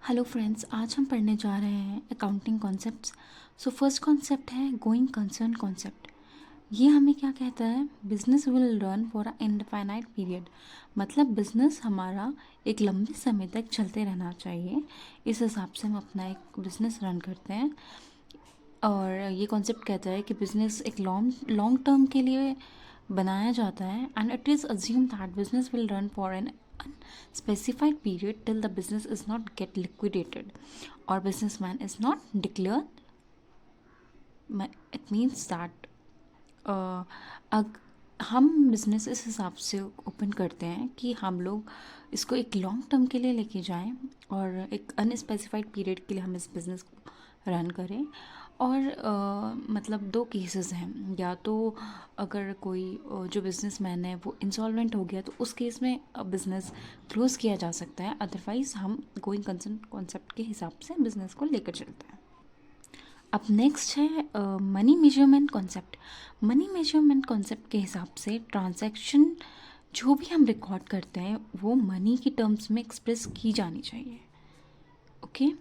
Hello friends, आज हम पढ़ने जा रहे हैं accounting concepts. So first concept है गोइंग कंसर्न कॉन्सेप्ट। ये हमें क्या कहता है? Business will run for a indefinite period. मतलब बिजनेस हमारा एक लंबे समय तक चलते रहना चाहिए। इस हिसाब से हम अपना एक बिजनेस रन करते हैं। और ये कॉन्सेप्ट कहता है कि बिजनेस एक लॉन्ग लॉन्ग टर्म के लिए बनाया जाता है and it is assume that business will run for an specified period till the business is not get liquidated or businessman is not declared. It means that हम business इस हिसाब से open करते हैं कि हम लोग इसको एक लॉन्ग टर्म के लिए लेके जाएं और एक अनस्पेसिफाइड पीरियड के लिए हम इस बिज़नेस को रन करें। और मतलब दो केसेस हैं, या तो अगर कोई जो बिजनेसमैन है वो इंसॉल्वेंट हो गया तो उस केस में बिज़नेस क्लोज़ किया जा सकता है, अदरवाइज़ हम गोइंग कंसर्न कॉन्सेप्ट के हिसाब से बिज़नेस को लेकर चलते हैं। अब नेक्स्ट है money measurement concept. Money measurement concept के हिसाब से ट्रांजैक्शन जो भी हम रिकॉर्ड करते हैं वो मनी की टर्म्स में एक्सप्रेस की जानी चाहिए। Okay,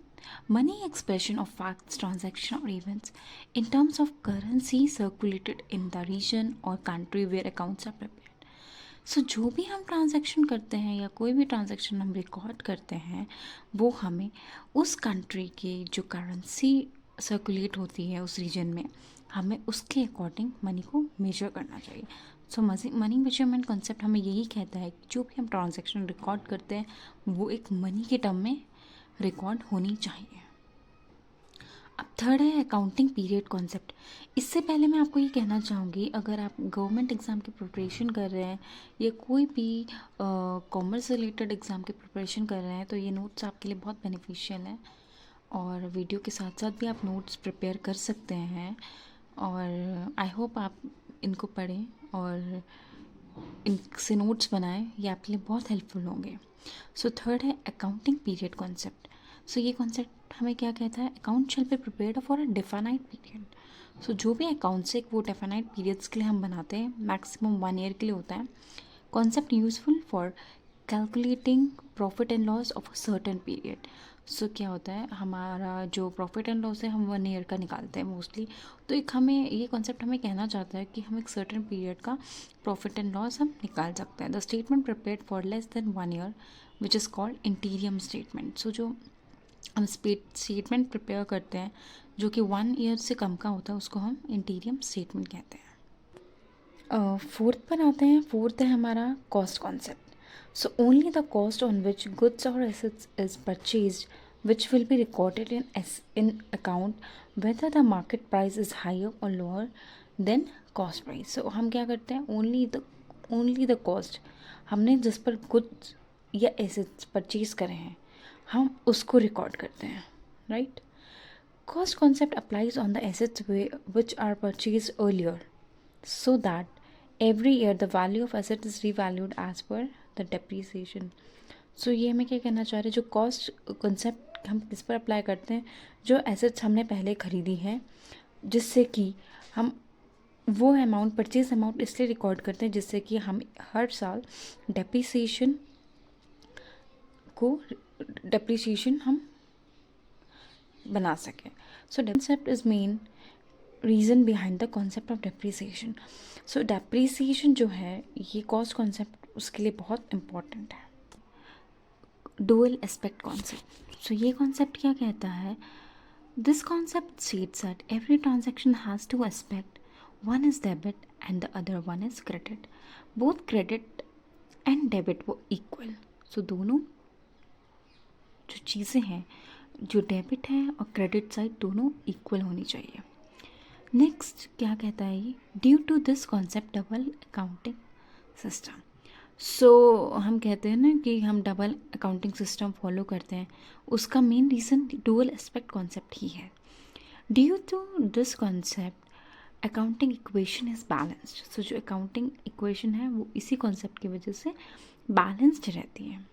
money expression of facts, transaction और events in terms of currency circulated in the region और country where accounts are prepared. So जो भी हम ट्रांजैक्शन करते हैं या कोई भी ट्रांजैक्शन हम रिकॉर्ड करते हैं वो हमें उस कंट्री की जो करेंसी सर्कुलेट होती है उस रीजन में, हमें उसके अकॉर्डिंग मनी को मेजर करना चाहिए। सो मनी मेजरमेंट कॉन्सेप्ट हमें यही कहता है कि जो भी हम ट्रांजैक्शन रिकॉर्ड करते हैं वो एक मनी के टर्म में रिकॉर्ड होनी चाहिए। अब थर्ड है अकाउंटिंग पीरियड कॉन्सेप्ट। इससे पहले मैं आपको ये कहना चाहूँगी, अगर आप गवर्नमेंट एग्ज़ाम की प्रिपरेशन कर रहे हैं या कोई भी कॉमर्स रिलेटेड एग्ज़ाम की प्रिपरेशन कर रहे हैं तो ये नोट्स आपके लिए बहुत बेनिफिशियल हैं। और वीडियो के साथ साथ भी आप नोट्स प्रिपेयर कर सकते हैं और आई होप आप इनको पढ़ें और इनसे नोट्स बनाएं, ये आपके लिए बहुत हेल्पफुल होंगे। सो थर्ड है अकाउंटिंग पीरियड कॉन्सेप्ट। सो ये कॉन्सेप्ट हमें क्या कहता है? Account shall be prepared for a definite period. So जो भी अकाउंट्स है वो डिफाइनाइट पीरियड्स के लिए हम बनाते हैं, मैक्सिमम 1 ईयर के लिए होता है। Concept useful for calculating profit and loss of a certain period. So क्या होता है, हमारा जो प्रॉफिट एंड लॉस है हम 1 ईयर का निकालते हैं मोस्टली। तो एक हमें ये कॉन्सेप्ट हमें कहना चाहता है कि हम एक सर्टन पीरियड का प्रॉफिट एंड लॉस हम निकाल सकते हैं। The statement prepared for less than 1 year which is called interim statement. So जो हम स्टेटमेंट प्रिपेयर करते हैं जो कि 1 ईयर से कम का होता है उसको हम इंटीरियम स्टेटमेंट कहते हैं। फोर्थ पर आते हैं। फोर्थ है हमारा cost concept. So only the cost on which goods और assets is purchased which will be recorded in account whether the market price is higher or lower than cost price. So हम क्या करते हैं? only the cost, हमने जिस पर goods या assets purchase करे हैं हम उसको रिकॉर्ड करते हैं, right? Cost concept applies on the assets which are purchased earlier so that every year the value of asset is revalued as per the depreciation. So ये हमें क्या कहना चाह रहे हैं? जो कॉस्ट कंसेप्ट हम किस पर अप्लाई करते हैं? जो एसेट्स हमने पहले खरीदी हैं जिससे कि हम वो अमाउंट, परचेज अमाउंट इसलिए रिकॉर्ड करते हैं जिससे कि हम हर साल डेप्रीसिएशन हम बना सकें। सो concept is main reason behind the concept of depreciation. So depreciation जो है ये कॉस्ट कॉन्सेप्ट उसके लिए बहुत इम्पॉर्टेंट है। Dual aspect concept. सो ये कॉन्सेप्ट क्या कहता है? This concept states that every transaction has to aspect, one is debit and the other one is credit. Both credit and debit वो इक्वल। सो दोनों जो चीज़ें हैं, जो डेबिट है और क्रेडिट साइड दोनों इक्वल होनी चाहिए। नेक्स्ट क्या कहता है ये? Due to this concept double accounting system. So हम कहते हैं ना कि हम डबल अकाउंटिंग सिस्टम फॉलो करते हैं, उसका main reason dual aspect concept ही है। Due to this concept accounting equation is balanced. So जो अकाउंटिंग इक्वेशन है वो इसी कॉन्सेप्ट की वजह से बैलेंस्ड रहती है।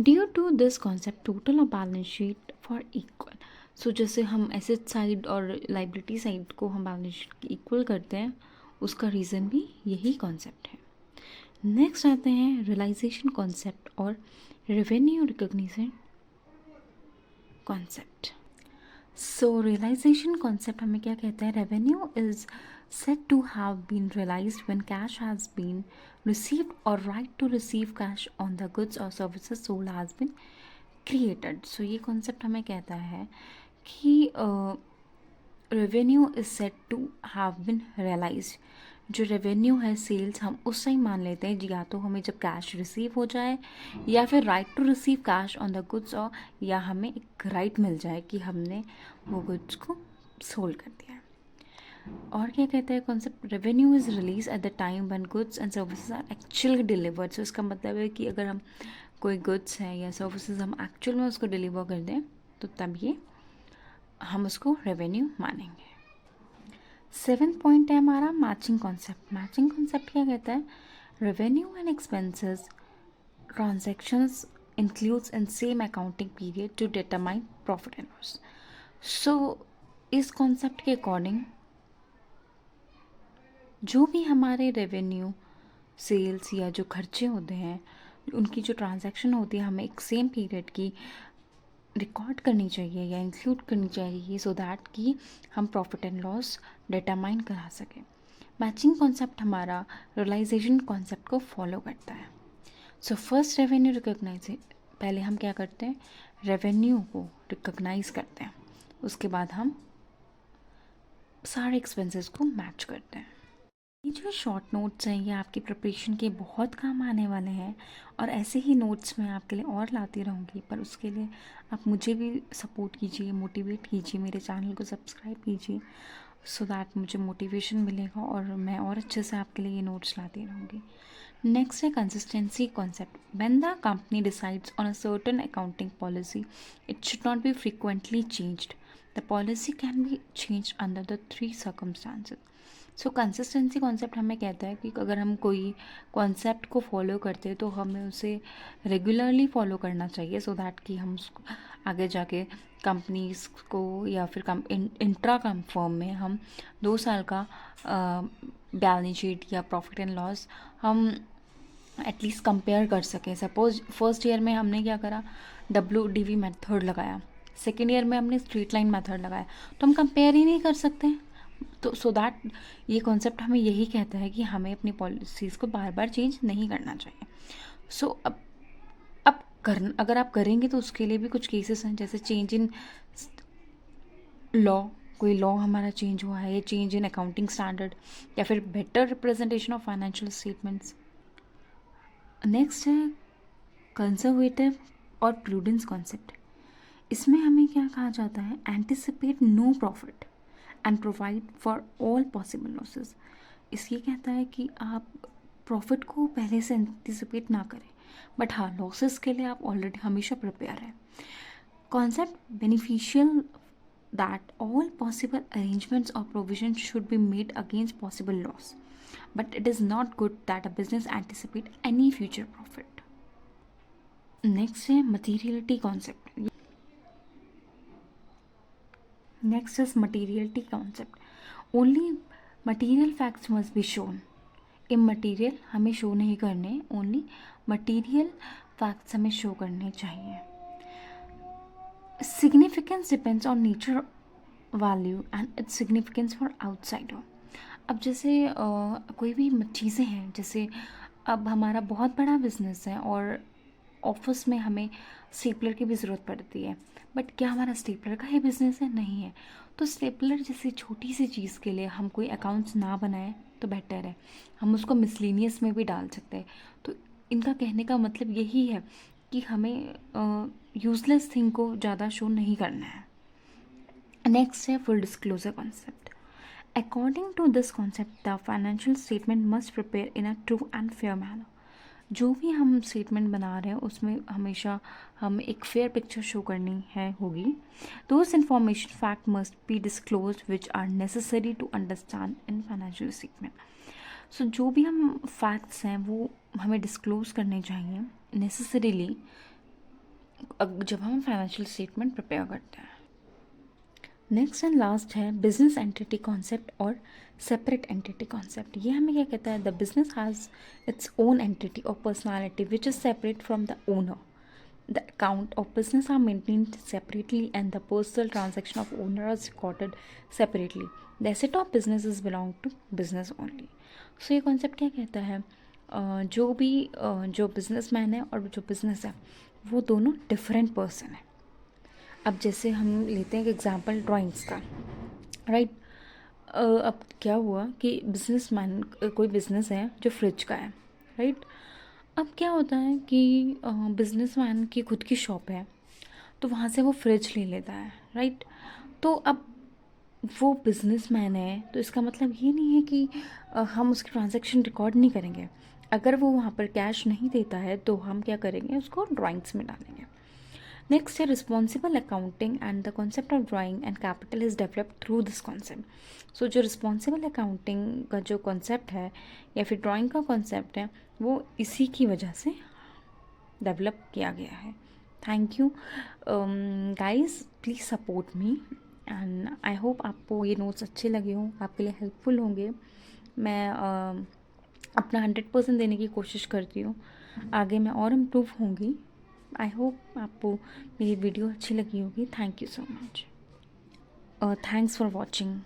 Due to this concept total और balance sheet for equal. So जैसे हम एसेट साइड और लाइबिलिटी साइड को हम बैलेंस शीट की इक्वल करते हैं, उसका रीज़न भी यही कॉन्सेप्ट है। नेक्स्ट आते हैं रियलाइजेशन कॉन्सेप्ट और रेवेन्यू रिकॉग्निशन कॉन्सेप्ट। सो रियलाइजेशन कॉन्सेप्ट हमें क्या कहता है? Revenue is said to have been realized when cash has been received or right to receive cash on the goods or services sold has been created. So ये concept हमें कहता है कि revenue is said to have been realise. जो revenue है sales हम उस time मान लेते हैं या तो हमें जब कैश रिसीव हो जाए या फिर right to receive cash on the goods, और या हमें एक राइट मिल जाए कि हमने वो गुड्स को सोल्ड कर दिया है। और क्या कहता है concept? Revenue is release at the time when goods and services are actually delivered. So इसका मतलब है कि अगर हम कोई गुड्स है या सर्विसेज हम एक्चुअल में उसको डिलीवर कर दें तो तब ये हम उसको रेवेन्यू मानेंगे। 7th पॉइंट है हमारा मैचिंग कॉन्सेप्ट। मैचिंग कॉन्सेप्ट क्या कहता है? Revenue and expenses transactions includes in same accounting period to determine profit and loss. So इस कॉन्सेप्ट के अकॉर्डिंग जो भी हमारे रेवेन्यू सेल्स या जो खर्चे होते हैं उनकी जो ट्रांजैक्शन होती है हमें एक सेम पीरियड की रिकॉर्ड करनी चाहिए या इंक्लूड करनी चाहिए सो दैट कि हम प्रॉफिट एंड लॉस डिटरमाइन करा सकें। मैचिंग कॉन्सेप्ट हमारा रियलाइजेशन कॉन्सेप्ट को फॉलो करता है। सो फर्स्ट रेवेन्यू रिकॉग्नाइज, पहले हम क्या करते हैं? रेवेन्यू को रिकॉग्नाइज करते हैं, उसके बाद हम सारे एक्सपेंसेस को मैच करते हैं। ये जो शॉर्ट नोट्स हैं ये आपकी प्रिपरेशन के बहुत काम आने वाले हैं और ऐसे ही नोट्स मैं आपके लिए और लाती रहूँगी, पर उसके लिए आप मुझे भी सपोर्ट कीजिए, मोटिवेट कीजिए, मेरे चैनल को सब्सक्राइब कीजिए सो दैट मुझे मोटिवेशन मिलेगा और मैं और अच्छे से आपके लिए ये नोट्स लाती रहूँगी। नेक्स्ट है consistency concept. When the company decides on a certain accounting policy it should not be frequently changed. The policy can be changed under the 3 circumstances. So consistency concept हमें कहता है कि अगर हम कोई कॉन्सेप्ट को फॉलो करते हैं तो हमें उसे रेगुलरली फॉलो करना चाहिए सो दैट कि हम उसको आगे जाके कंपनीज को या फिर इंट्रा कम फर्म में हम 2 साल का बैलेंस शीट या प्रॉफिट एंड लॉस हम एटलीस्ट कंपेयर कर सकें। सपोज फर्स्ट ईयर में हमने क्या करा? WDV मेथड लगाया, सेकेंड ईयर में हमने स्ट्रेट लाइन मेथड लगाया, तो हम कंपेयर ही नहीं कर सकते। तो सो दैट ये कॉन्सेप्ट हमें यही कहता है कि हमें अपनी पॉलिसीज़ को बार बार चेंज नहीं करना चाहिए। सो अब अगर आप करेंगे तो उसके लिए भी कुछ केसेस हैं, जैसे चेंज इन लॉ, कोई लॉ हमारा चेंज हुआ है, या चेंज इन अकाउंटिंग स्टैंडर्ड, या फिर better representation of financial statements. Next है कंजर्वेटिव और प्रूडेंस कॉन्सेप्ट। इसमें हमें क्या कहा जाता है? Anticipate no profit and provide for all possible losses. इसलिए कहता है कि आप प्रॉफिट को पहले से एंटिसिपेट ना करें, बट हाँ लॉसेस के लिए आप ऑलरेडी हमेशा प्रिपेयर हैं। Concept beneficial that all possible arrangements और provision should be made against possible loss, but it is not good that a business anticipate any future profit. Next है materiality concept. Next is materiality concept. Only material facts must be shown. Immaterial हमें show नहीं करने, only material facts हमें show करने चाहिए। Significance depends on nature value and its significance for outsider. अब जैसे कोई भी चीज़ें हैं, जैसे अब हमारा बहुत बड़ा बिजनेस है और ऑफिस में हमें स्टेपलर की भी ज़रूरत पड़ती है, बट क्या हमारा स्टेपलर का ही बिज़नेस है? नहीं है। तो स्टेपलर जैसी छोटी सी चीज़ के लिए हम कोई अकाउंट्स ना बनाएं तो बेटर है, हम उसको मिसलेनियस में भी डाल सकते हैं। तो इनका कहने का मतलब यही है कि हमें यूज़लेस थिंग को ज़्यादा शो नहीं करना है। नेक्स्ट है full disclosure concept. According to this concept the financial statement must prepare in a true and fair manner. जो भी हम स्टेटमेंट बना रहे हैं उसमें हमेशा हम एक फेयर पिक्चर शो करनी है होगी। Those information fact must be disclose which are necessary to understand in financial statement. So जो भी हम फैक्ट्स हैं वो हमें डिस्क्लोज करने चाहिए नेसेसरीली जब हम फाइनेंशियल स्टेटमेंट प्रिपेयर करते हैं। नेक्स्ट एंड लास्ट है बिजनेस एंटिटी कॉन्सेप्ट और सेपरेट एंटिटी कॉन्सेप्ट। ये हमें क्या कहता है? The business has its own entity और personality which is separate from the owner. the account of business are maintained separately and the personal transaction of owner is recorded separately. The asset of businesses belong to business only. So ये concept क्या कहता है, जो भी जो businessman है और जो बिजनेस है वो दोनों डिफरेंट पर्सन है. अब जैसे हम लेते हैं एक एग्जांपल ड्राइंग्स का, राइट. अब क्या हुआ कि बिजनेसमैन, कोई बिजनेस है जो फ्रिज का है, राइट. अब क्या होता है कि बिजनेसमैन की खुद की शॉप है, तो वहाँ से वो फ्रिज ले लेता है, राइट. तो अब वो बिजनेसमैन है तो इसका मतलब ये नहीं है कि हम उसकी ट्रांजैक्शन रिकॉर्ड नहीं करेंगे. अगर वो वहाँ पर कैश नहीं देता है तो हम क्या करेंगे, उसको ड्राइंग्स में डालेंगे. नेक्स्ट है responsible accounting and the concept of drawing and capital is developed through this concept. So जो रिस्पॉन्सिबल अकाउंटिंग का जो कॉन्सेप्ट है या फिर ड्राइंग का कॉन्सेप्ट है वो इसी की वजह से डेवलप किया गया है. Thank you guys, please support me and I hope आपको ये नोट्स अच्छे लगे हों, आपके लिए हेल्पफुल होंगे. मैं अपना 100% देने की कोशिश करती हूँ. आगे मैं और इम्प्रूव होंगी. आई होप आपको मेरी वीडियो अच्छी लगी होगी. Thank you so much. Thanks for watching.